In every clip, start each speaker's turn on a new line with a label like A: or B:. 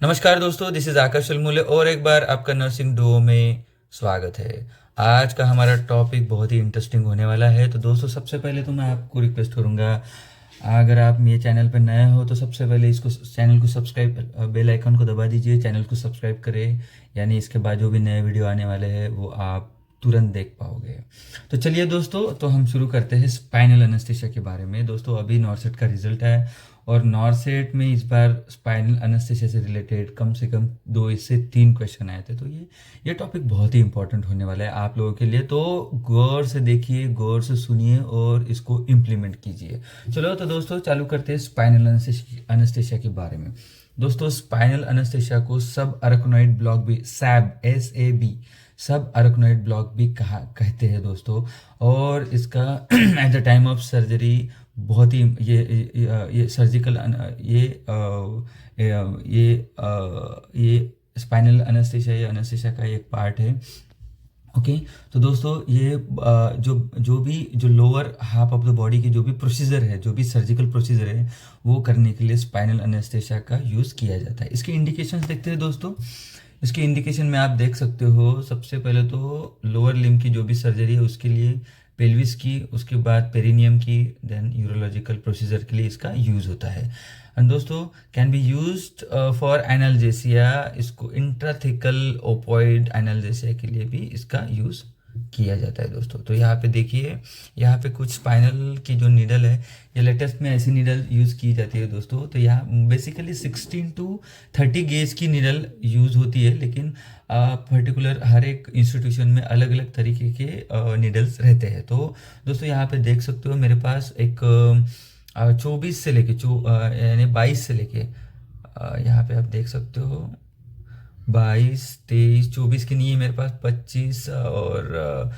A: नमस्कार दोस्तों, this is आकाश अलमूले और एक बार आपका नर्सिंग डुओ में स्वागत है। आज का हमारा टॉपिक बहुत ही इंटरेस्टिंग होने वाला है। तो दोस्तों, सबसे पहले तो मैं आपको रिक्वेस्ट करूंगा, अगर आप मेरे चैनल पर नए हो तो सबसे पहले इसको चैनल को सब्सक्राइब, बेल आइकन को दबा दीजिए, चैनल को सब्सक्राइब करें। यानी इसके बाद जो भी नए वीडियो आने वाले हैं वो आप तुरंत देख पाओगे। तो चलिए दोस्तों, तो हम शुरू करते हैं स्पाइनल एनेस्थीसिया के बारे में। दोस्तों, अभी नॉर्सेट का रिजल्ट है और नॉर्सेट में इस बार स्पाइनल एनेस्थीसिया से रिलेटेड कम से कम 2 से 3 क्वेश्चन आए थे। तो ये टॉपिक बहुत ही इंपॉर्टेंट होने वाला है आप लोगों के लिए। तो गौर से देखिए, गौर से सुनिए और इसको इम्प्लीमेंट कीजिए। चलो तो दोस्तों, चालू करते हैं स्पाइनल एनेस्थीसिया के बारे में। दोस्तों, स्पाइनल एनेस्थीसिया को सब अरकनॉइड ब्लॉक भी, SAB सब अरकनॉइड ब्लॉक भी कहते हैं दोस्तों। और इसका at the time of surgery बहुत ही ये सर्जिकल ये स्पाइनल एनेस्थीसिया, ये एनेस्थीसिया का एक पार्ट है। ओके। तो दोस्तों, ये जो lower half of the body की जो भी प्रोसीजर है, जो भी सर्जिकल प्रोसीजर है, वो करने के लिए स्पाइनल एनेस्थीसिया का यूज़ किया जाता है। इसके इंडिकेशंस देखते हैं दोस्तों। इसके इंडिकेशन में आप देख सकते हो, सबसे पहले तो लोअर लिम्ब की जो भी सर्जरी है उसके लिए, पेल्विस की, उसके बाद पेरिनियम की, देन यूरोलॉजिकल प्रोसीजर के लिए इसका यूज़ होता है। एंड दोस्तों, can be used for analgesia, इसको इंट्राथिकल ओपॉइड एनाल्जेसिया के लिए भी इसका यूज़ किया जाता है दोस्तों। तो यहाँ पे देखिए, यहाँ पे कुछ स्पाइनल की जो नीडल है, ये लेटेस्ट में ऐसी नीडल यूज़ की जाती है दोस्तों। तो यहाँ बेसिकली 16 to 30 गेज की नीडल यूज़ होती है, लेकिन पर्टिकुलर हर एक इंस्टीट्यूशन में अलग अलग तरीके के नीडल्स रहते हैं। तो दोस्तों, यहाँ पे देख सकते हो मेरे पास एक 24 से लेके यानी 22 से लेके, यहाँ पे आप देख सकते हो 22, 23, 24 की नहीं है मेरे पास, 25 और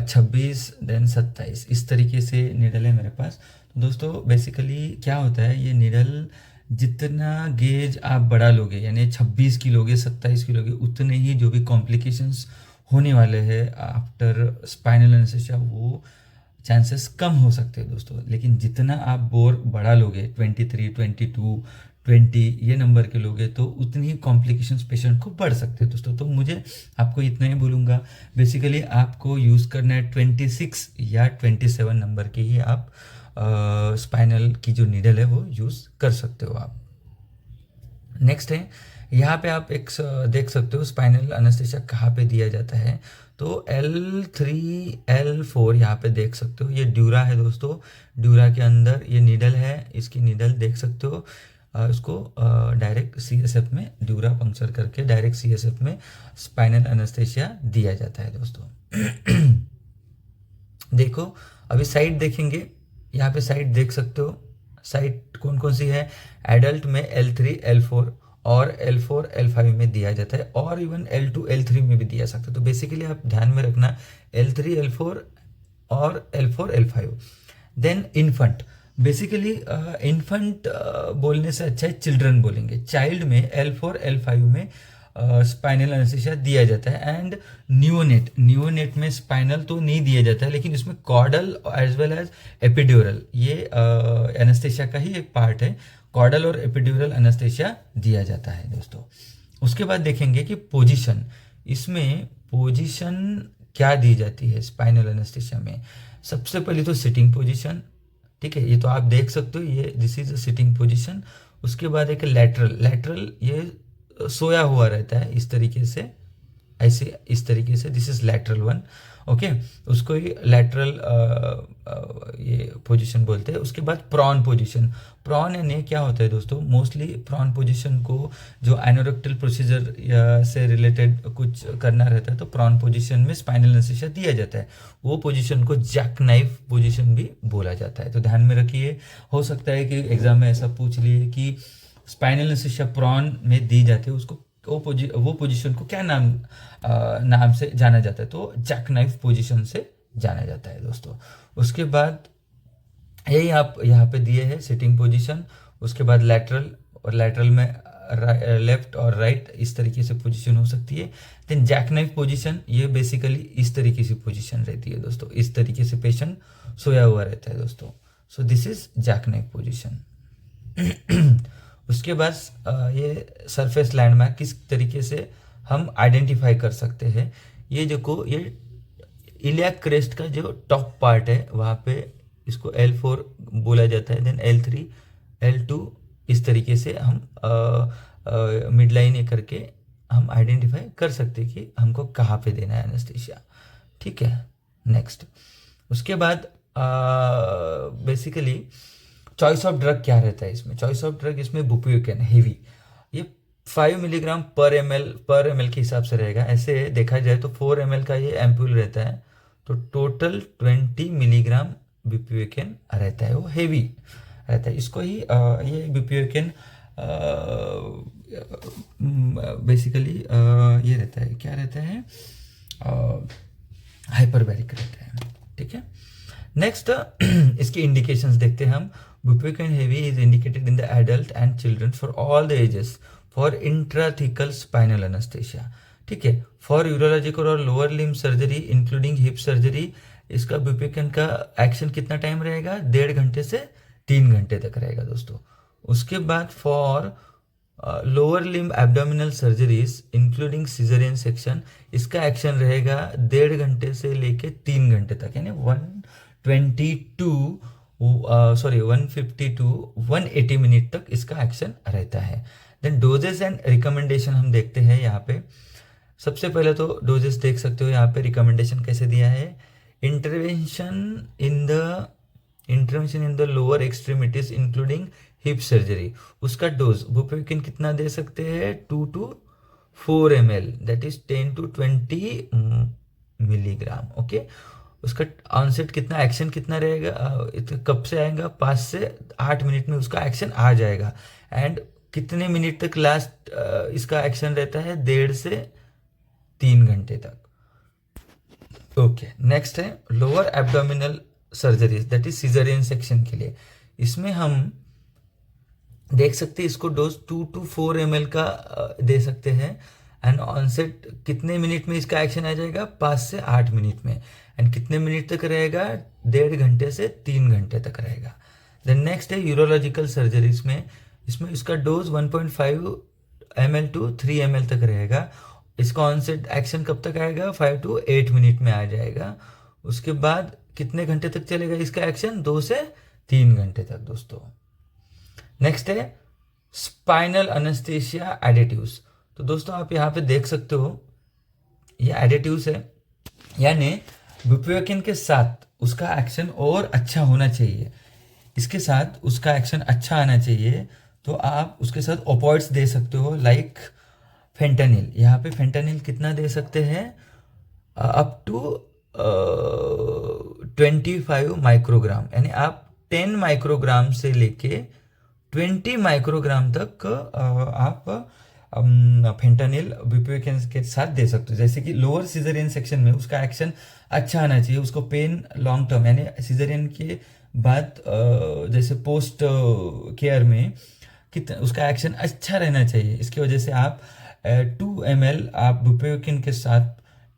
A: 26, देन 27, इस तरीके से निडल है मेरे पास। तो दोस्तों, बेसिकली क्या होता है, ये निडल जितना गेज आप बढ़ा लोगे, यानी 26 की लोगे, 27 की लोगे, उतने ही जो भी कॉम्प्लिकेशंस होने वाले हैं आफ्टर स्पाइनल एनेस्थीसिया, वो चांसेस कम हो सकते हैं दोस्तों। लेकिन जितना आप बोर बढ़ा लोगे, 23, 22, 20 ये नंबर के लोगे, तो उतनी ही कॉम्प्लिकेशंस पेशेंट को बढ़ सकते हैं दोस्तों। तो मुझे आपको इतना ही बोलूँगा, बेसिकली आपको यूज़ करना है 26 या 27 नंबर के ही आप स्पाइनल की जो नीडल है वो यूज़ कर सकते हो आप। नेक्स्ट है, यहाँ पे आप एक देख सकते हो स्पाइनल एनेस्थीसिया कहाँ पे दिया जाता है। तो L3 L4 यहाँ पे देख सकते हो, ये ड्यूरा है दोस्तों। ड्यूरा के अंदर ये नीडल है, इसकी नीडल देख सकते हो। इसको डायरेक्ट CSF में, ड्यूरा पंक्चर करके डायरेक्ट CSF में स्पाइनल एनेस्थीसिया दिया जाता है दोस्तों। देखो, अभी साइड देखेंगे, यहाँ पे साइड देख सकते हो। साइट कौन कौन सी है, एडल्ट में L3 L4 और L4 L5 में दिया जाता है, और इवन L2 L3 में भी दिया सकते हो। तो बेसिकली आप ध्यान में रखना, L3 L4 और L4 L5। Then infant, basically infant बोलने से अच्छा है चिल्ड्रन बोलेंगे। चाइल्ड में L4 L5 में स्पाइनल एनेस्थीसिया दिया जाता है। एंड न्यूनेट में स्पाइनल तो नहीं दिया जाता है, लेकिन इसमें caudal as well as epidural, ये एनेस्थीसिया का ही एक पार्ट है। कॉर्डल और एपिड्यूरल एनेस्थीसिया दिया जाता है दोस्तों। उसके बाद देखेंगे कि पोजीशन, इसमें पोजीशन क्या दी जाती है स्पाइनल एनेस्थीसिया में। सबसे पहले तो सिटिंग पोजीशन, ठीक है, ये तो आप देख सकते हो, ये this is a sitting position. उसके बाद एक लेटरल ये सोया हुआ रहता है इस तरीके से, ऐसे इस तरीके से, this is lateral one. Okay, उसको ही लेटरल ये पोजीशन बोलते हैं। उसके बाद प्रॉन पोजीशन। प्रॉन यानी क्या होता है दोस्तों, मोस्टली प्रॉन पोजीशन को जो एनोरेक्टल प्रोसीजर से रिलेटेड कुछ करना रहता है, तो प्रॉन पोजीशन में स्पाइनल एनेस्थीसिया दिया जाता है। वो पोजीशन को जैक नाइफ पोजीशन भी बोला जाता है। तो ध्यान में रखिए, हो सकता है कि एग्जाम में ऐसा पूछ लिए कि स्पाइनल एनेस्थीसिया प्रॉन में दी जाती है, उसको वो पोजीशन को क्या नाम से जाना जाता है, तो जैक नाइफ पोजीशन से जाना जाता है दोस्तों। उसके बाद यही आप यहाँ पे दिए हैं सिटिंग पोजीशन। उसके बाद लेटरल, और लेटरल में लेफ्ट और राइट इस तरीके से पोजीशन हो सकती है। देन जैक नाइफ पोजीशन, ये बेसिकली इस तरीके से पोजीशन रहती है दोस्तों, इस तरीके से पेशेंट सोया हुआ रहता है दोस्तों। So this is jackknife position. उसके बाद ये सरफेस लैंडमार्क किस तरीके से हम आइडेंटिफाई कर सकते हैं, ये देखो ये इलियाक क्रेस्ट का जो टॉप पार्ट है वहाँ पे इसको L4 बोला जाता है, देन L3 L2, इस तरीके से हम मिड लाइन ये करके हम आइडेंटिफाई कर सकते हैं कि हमको कहाँ पे देना है एनेस्थीसिया। ठीक है, नेक्स्ट उसके बाद बेसिकली चॉइस ऑफ ड्रग क्या रहता है इसमें। चॉइस ऑफ ड्रग इसमें बुप्रोपियन हेवी, ये 5 मिलीग्राम पर एम एल के हिसाब से रहेगा। ऐसे देखा जाए तो 4 ml का ये एम्पूल रहता है, तो टोटल 20 मिलीग्राम बुप्रोपियन रहता है, वो हेवी रहता है। इसको ही ये बुप्रोपियन बेसिकली ये रहता है, क्या रहता है, हाइपरबैरिक रहता है। ठीक है, नेक्स्ट इसकी इंडिकेशंस देखते हैं हम। Bupropion heavy is indicated in the adult and children for all the ages for intrathecal spinal anaesthesia. ठीक है, फॉर यूरोलॉजिकल और lower limb surgery including hip surgery इसका बुप्रोपियन का एक्शन कितना टाइम रहेगा, 1.5 घंटे से 3 घंटे तक रहेगा दोस्तों। उसके बाद for lower limb abdominal surgeries including caesarean section इसका एक्शन रहेगा 1.5 घंटे से लेके 3 घंटे तक, यानी 150 to 180 मिनट तक इसका एक्शन रहता है। देन डोजेस एंड रिकमेंडेशन हम देखते हैं यहाँ पे। सबसे पहले तो डोजेस देख सकते हो यहाँ पे, रिकमेंडेशन कैसे दिया है। Intervention in the lower extremities including hip surgery, उसका डोज बुप्रोपियन कितना दे सकते हैं, 2 to 4 ml, that is 10 to 20 milligram. Okay, उसका ऑनसेट कितना, एक्शन कितना रहेगा, कब से आएगा, 5 से 8 मिनट में उसका एक्शन आ जाएगा। एंड कितने मिनट तक लास्ट इसका एक्शन रहता है, 1.5 से 3 घंटे तक। ओके, नेक्स्ट है lower abdominal surgeries, that is caesarean section के लिए। इसमें हम देख सकते हैं इसको डोज 2 to 4 ml का दे सकते हैं। एंड ऑनसेट कितने मिनट में इसका एक्शन आ जाएगा, 5 से 8 मिनट में। एंड कितने मिनट तक रहेगा, 1.5 घंटे से 3 घंटे तक रहेगा। देन नेक्स्ट है यूरोलॉजिकल सर्जरीज में, इसमें इसका डोज 1.5 ml to 3 ml तक रहेगा। इसका ऑनसेट एक्शन कब तक आएगा, 5 to 8 मिनट में आ जाएगा। उसके बाद कितने घंटे तक चलेगा इसका एक्शन, 2 से 3 घंटे तक दोस्तों। नेक्स्ट है स्पाइनल एनेस्थीसिया एडिटिव्स। तो दोस्तों आप यहाँ पे देख सकते हो ये एडिटिव्स है, यानी बुप्रोपियन के साथ उसका एक्शन और अच्छा होना चाहिए, इसके साथ उसका एक्शन अच्छा आना चाहिए, तो आप उसके साथ ओपॉइड्स दे सकते हो, लाइक फेंटानिल। यहाँ पे फेंटानिल कितना दे सकते हैं, अप टू 25 माइक्रोग्राम, यानी आप 10 माइक्रोग्राम से लेके 20 माइक्रोग्राम तक आप फेंटानिल बुप्रोपियन के साथ दे सकते हो। जैसे कि लोअर सिजेरियन सेक्शन में उसका एक्शन अच्छा आना चाहिए, उसको पेन लॉन्ग टर्म यानी सिजेरियन के बाद जैसे पोस्ट केयर में कितना उसका एक्शन अच्छा रहना चाहिए। इसकी वजह से आप 2 ml आप बुप्रोपियन के साथ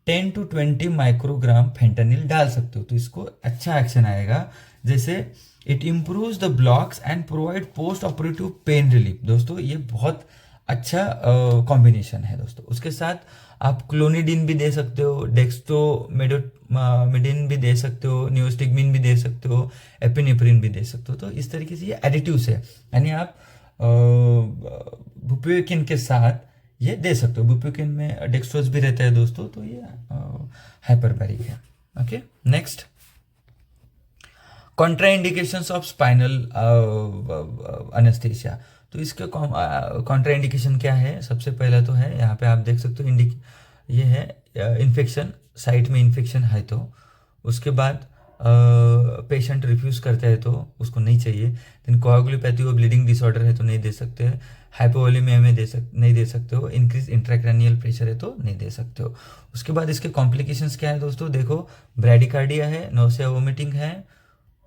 A: 10 to 20 माइक्रोग्राम फेंटानिल डाल सकते हो, तो इसको अच्छा एक्शन आएगा। जैसे it improves the blocks and provide post operative pain relief. दोस्तों ये बहुत अच्छा कॉम्बिनेशन है दोस्तों। उसके साथ आप क्लोनिडिन भी दे सकते हो, डेक्स्ट्रोमेडिन भी दे सकते हो, नियोस्टिग्मिन भी दे सकते हो, एपिनेफ्रिन भी दे सकते हो। तो इस तरीके से ये एडिटिव्स है, यानी आप बुप्रोपियन के साथ ये दे सकते हो। बुप्रोपियन में डेक्स्ट्रोज भी रहता है दोस्तों, तो ये हाइपरबैरिक है। Okay, next contraindications of spinal anaesthesia. तो इसके कॉन्ट्राइंडिकेशन क्या है, सबसे पहला तो है यहाँ पे आप देख सकते हो ये है इन्फेक्शन, साइट में इन्फेक्शन है तो उसके बाद पेशेंट रिफ्यूज़ करता है तो उसको नहीं चाहिए। देन कोआगुलोपैथी और ब्लीडिंग डिसऑर्डर है तो नहीं दे सकते हैं। हाइपोवोलेमिया में नहीं दे सकते हो। इंक्रीज इंट्राक्रैनियल प्रेशर है तो नहीं दे सकते हो। उसके बाद इसके कॉम्प्लिकेशंस क्या है दोस्तों, देखो ब्रैडिकार्डिया है, नोसिया वोमिटिंग है,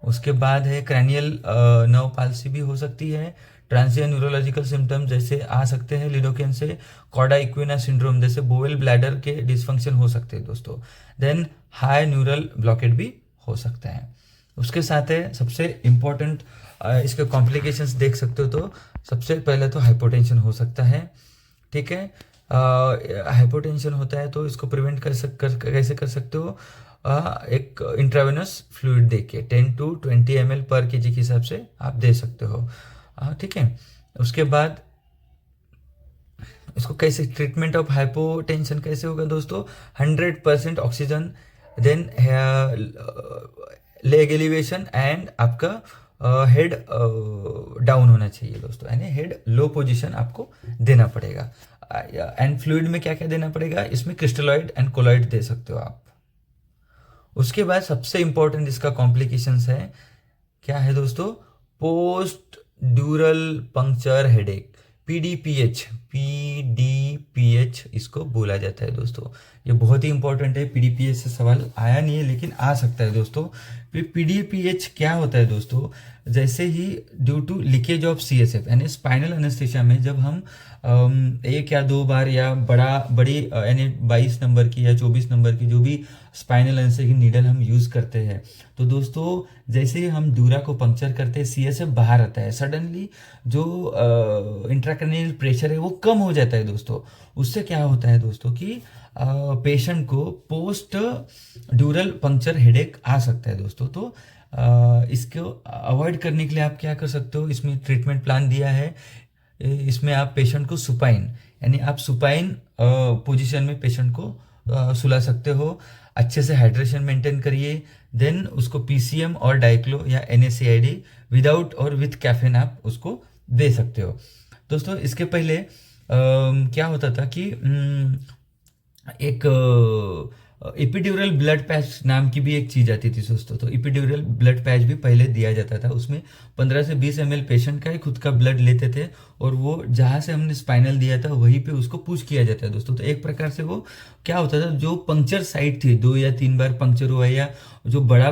A: उसके बाद है क्रैनियल नर्व पाल्सी भी हो सकती है। ट्रांसिएंट न्यूरोलॉजिकल सिम्टम्स जैसे आ सकते हैं लिडोकेन से, कॉर्डा इक्विना सिंड्रोम जैसे बोवेल ब्लैडर के डिसफंक्शन हो सकते हैं दोस्तों। देन हाई न्यूरल ब्लॉकेट भी हो सकता है। उसके साथ है सबसे इम्पोर्टेंट इसके कॉम्प्लिकेशंस देख सकते हो तो सबसे पहले तो हाइपोटेंशन हो सकता है, ठीक है। हाइपोटेंशन होता है तो इसको प्रिवेंट कैसे कर सकते हो? एक इंट्रावेनस फ्लूइड देके 10 to 20 ml पर केजी के हिसाब से आप दे सकते हो, ठीक है। उसके बाद इसको कैसे, ट्रीटमेंट ऑफ हाइपोटेंशन कैसे होगा दोस्तों? 100% oxygen, then leg elevation and आपका हेड डाउन होना चाहिए दोस्तों, यानी हेड लो पोजीशन आपको देना पड़ेगा। एंड फ्लूइड में क्या क्या देना पड़ेगा? इसमें क्रिस्टलॉइड एंड कोलॉइड दे सकते हो आप। उसके बाद सबसे इंपॉर्टेंट इसका कॉम्प्लिकेशंस है, क्या है दोस्तों? पोस्ट ड्यूरल पंक्चर हेडेक, पीडीपीएच, पीडीपीएच इसको बोला जाता है दोस्तों। ये बहुत ही इंपॉर्टेंट है, पीडीपीएच से सवाल आया नहीं है लेकिन आ सकता है दोस्तों। पीडीपीएच क्या होता है दोस्तों? जैसे ही due to leakage of CSF, यानी स्पाइनल एनेस्थीसिया में जब हम एक या दो बार या बड़ी यानी 22 नंबर की या 24 नंबर की जो भी स्पाइनल एनेस्थीसिया की नीडल हम यूज़ करते हैं, तो दोस्तों जैसे ही हम दूरा को पंक्चर करते हैं, सीएसएफ बाहर आता है, सडनली जो इंट्राक्रैनियल प्रेशर है वो कम हो जाता है दोस्तों। उससे क्या होता है दोस्तों कि पेशेंट को पोस्ट ड्यूरल पंक्चर हेडेक आ सकता है दोस्तों। तो इसको अवॉइड करने के लिए आप क्या कर सकते हो? इसमें ट्रीटमेंट प्लान दिया है। इसमें आप पेशेंट को सुपाइन, यानी आप सुपाइन पोजीशन में पेशेंट को सुला सकते हो। अच्छे से हाइड्रेशन मेंटेन करिए, देन उसको पीसीएम और डाइक्लो या एनएसएआईडी विदाउट और विथ कैफीन आप उसको दे सकते हो दोस्तों। इसके पहले क्या होता था कि एक एपिड्यूरल ब्लड पैच नाम की भी एक चीज आती थी दोस्तों। तो एपिड्यूरल ब्लड पैच भी पहले दिया जाता था, उसमें 15 से 20 ml पेशेंट का ही खुद का ब्लड लेते थे और वो जहाँ से हमने स्पाइनल दिया था वहीं पे उसको पुश किया जाता है दोस्तों। तो एक प्रकार से वो क्या होता था, जो पंक्चर साइट थी 2 या 3 बार पंक्चर हुआ, या जो बड़ा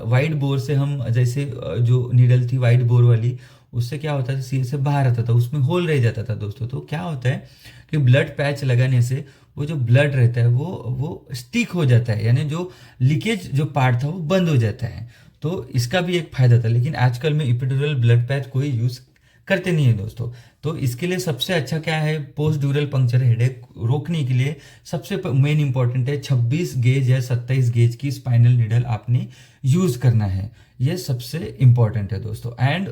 A: वाइड बोर से हम जैसे जो नीडल थी वाइड बोर वाली, उससे क्या होता था, सीए से बाहर आता था, उसमें होल रह जाता था दोस्तों। तो क्या होता है कि ब्लड पैच लगाने से वो जो ब्लड रहता है वो स्टिक हो जाता है, यानी जो लीकेज जो पार्ट था वो बंद हो जाता है। तो इसका भी एक फायदा था, लेकिन आजकल में एपिड्यूरल ब्लड पैच कोई यूज करते नहीं है दोस्तों। तो इसके लिए सबसे अच्छा क्या है? पोस्ट ड्यूरल पंक्चर हेडेक रोकने के लिए सबसे मेन इंपॉर्टेंट है 26 गेज या 27 गेज की स्पाइनल नीडल आपने यूज करना है, ये सबसे इंपॉर्टेंट है दोस्तों। एंड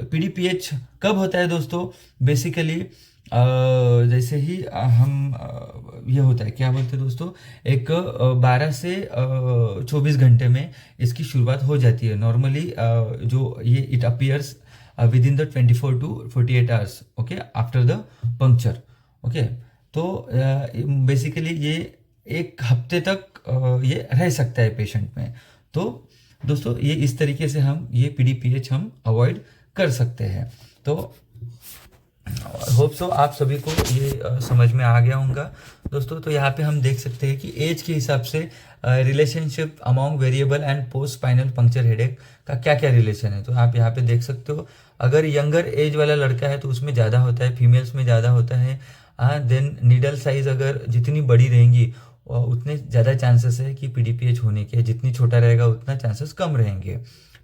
A: पीडीपीएच कब होता है दोस्तों? बेसिकली जैसे ही ये होता है, क्या बोलते हैं दोस्तों, एक 12 से 24 घंटे में इसकी शुरुआत हो जाती है नॉर्मली। जो ये it appears with in the 24 to 48 hours, okay, after the puncture, okay. तो बेसिकली ये एक हफ्ते तक ये रह सकता है पेशेंट में। तो दोस्तों ये इस तरीके से हम ये पीडीपीएच हम अवॉइड कर सकते हैं। तो होप सो आप सभी को ये समझ में आ गया होगा दोस्तों। तो यहाँ पे हम देख सकते हैं कि एज के हिसाब से relationship among variable and post spinal puncture headache का क्या क्या रिलेशन है। तो आप यहाँ पे देख सकते हो, अगर यंगर एज वाला लड़का है तो उसमें ज़्यादा होता है, फीमेल्स में ज़्यादा होता है। देन नीडल साइज अगर जितनी बड़ी रहेंगी उतने ज़्यादा चांसेस है कि पीडीपीएच होने के, जितनी छोटा रहेगा उतना चांसेस कम रहेंगे,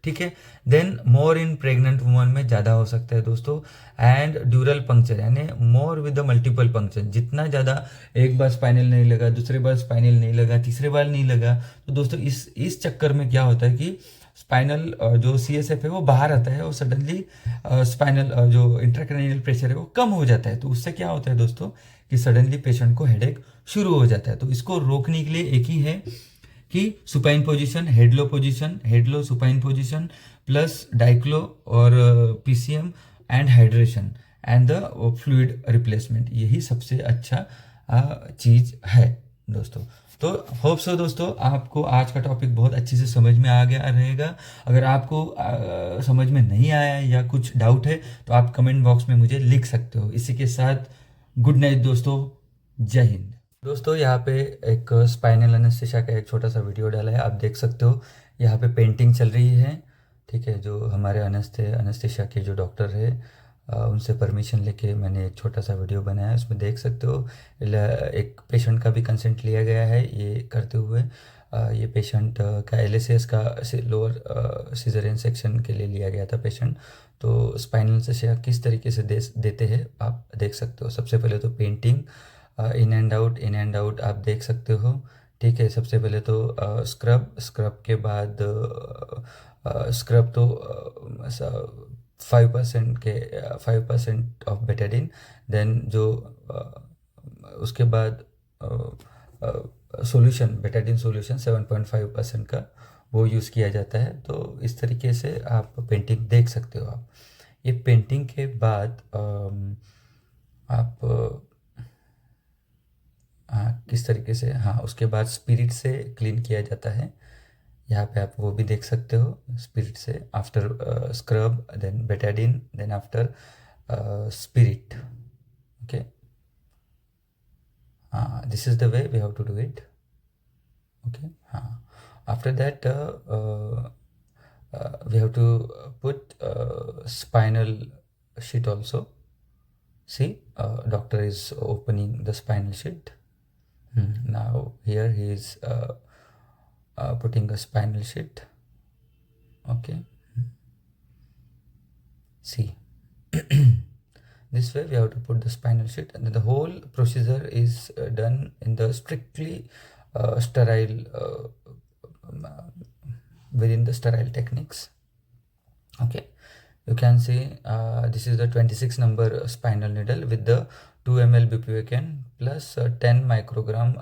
A: ठीक है। देन मोर इन प्रेग्नेंट वुमन में ज़्यादा हो सकता है दोस्तों। एंड ड्यूरल पंक्चर यानी more with the multiple puncture, जितना ज़्यादा एक बार स्पाइनल नहीं लगा, दूसरे बार स्पाइनल नहीं लगा, तीसरे बार नहीं लगा, तो दोस्तों इस चक्कर में क्या होता है कि स्पाइनल जो सीएसएफ है वो बाहर आता है और सडनली स्पाइनल जो इंट्राक्रैनियल प्रेशर है वो कम हो जाता है। तो उससे क्या होता है दोस्तों कि सडनली पेशेंट को हेडेक शुरू हो जाता है। तो इसको रोकने के लिए एक ही है कि सुपाइन पोजीशन, हेड लो सुपाइन पोजीशन प्लस डाइक्लो और PCM and hydration and the fluid replacement, यही सबसे अच्छा चीज है दोस्तों। तो होप सो दोस्तों आपको आज का टॉपिक बहुत अच्छे से समझ में आ गया रहेगा। अगर आपको समझ में नहीं आया या कुछ डाउट है तो आप कमेंट बॉक्स में मुझे लिख सकते हो। इसी के साथ गुड नाइट दोस्तों, जय हिंद। दोस्तों यहाँ पे एक स्पाइनल एनेस्थीसिया का एक छोटा सा वीडियो डाला है, आप देख सकते हो। यहाँ पे पेंटिंग चल रही है, ठीक है। जो हमारे एनेस्थीसिया के जो डॉक्टर है उनसे परमिशन लेके मैंने एक छोटा सा वीडियो बनाया है, उसमें देख सकते हो एक पेशेंट का भी कंसेंट लिया गया है ये करते हुए। ये पेशेंट का LSAS का लोअर सीजरियन सेक्शन के लिए लिया गया था पेशेंट। तो स्पाइनल एनेस्थीसिया किस तरीके से देते हैं आप देख सकते हो। सबसे पहले तो पेंटिंग, इन एंड आउट आप देख सकते हो। ठीक है, सबसे पहले तो स्क्रब के बाद स्क्रब तो 5% ऑफ बेटाडीन। देन जो उसके बाद सॉल्यूशन, बेटाडीन सॉल्यूशन 7.5% का वो यूज़ किया जाता है। तो इस तरीके से आप पेंटिंग देख सकते हो। आप ये पेंटिंग के बाद आप हाँ किस तरीके से, हाँ उसके बाद स्पिरिट से क्लीन किया जाता है। यहाँ पे आप वो भी देख सकते हो, स्पिरिट से after scrub, then betadine, then after spirit. Okay, हाँ this is the way we have to do it. Okay, हाँ after that we have to put spinal sheet also. See, doctor is opening the spinal sheet. Now here he is putting a spinal sheet. Okay, see. This way we have to put the spinal sheet, and then the whole procedure is done in the strictly sterile within the sterile techniques. Okay, you can see this is the 26 number spinal needle with the 2 ml bupivacaine plus 10 microgram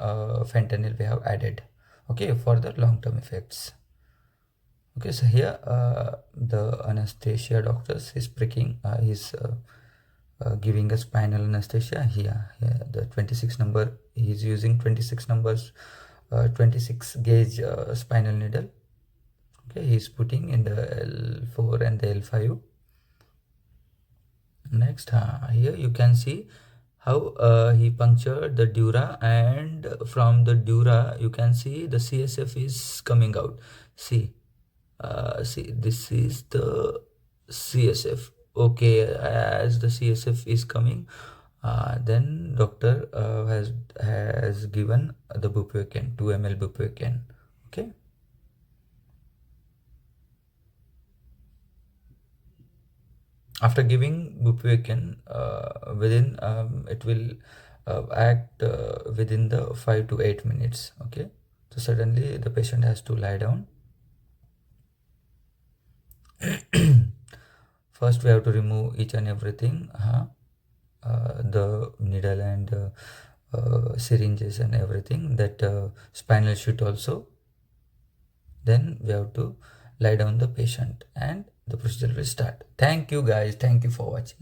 A: fentanyl we have added, okay, for the long term effects. Okay, so here the anesthesia doctors is pricking, he's giving a spinal anesthesia here. The 26 number, he is using 26 numbers 26 gauge spinal needle. Okay, he is putting in the L4 and the L5. Next, here you can see how he punctured the dura, and from the dura you can see the CSF is coming out. See, see, this is the CSF. Okay, as the CSF is coming, then doctor has given the bupivacaine, 2 ml bupivacaine. Okay. After giving bupivacaine, within it will act within the 5 to 8 minutes. Okay, so suddenly the patient has to lie down. First we have to remove each and everything, the needle and syringes and everything, that spinal sheet also. Then we have to lie down the patient and the procedure will start. Thank you guys, thank you for watching.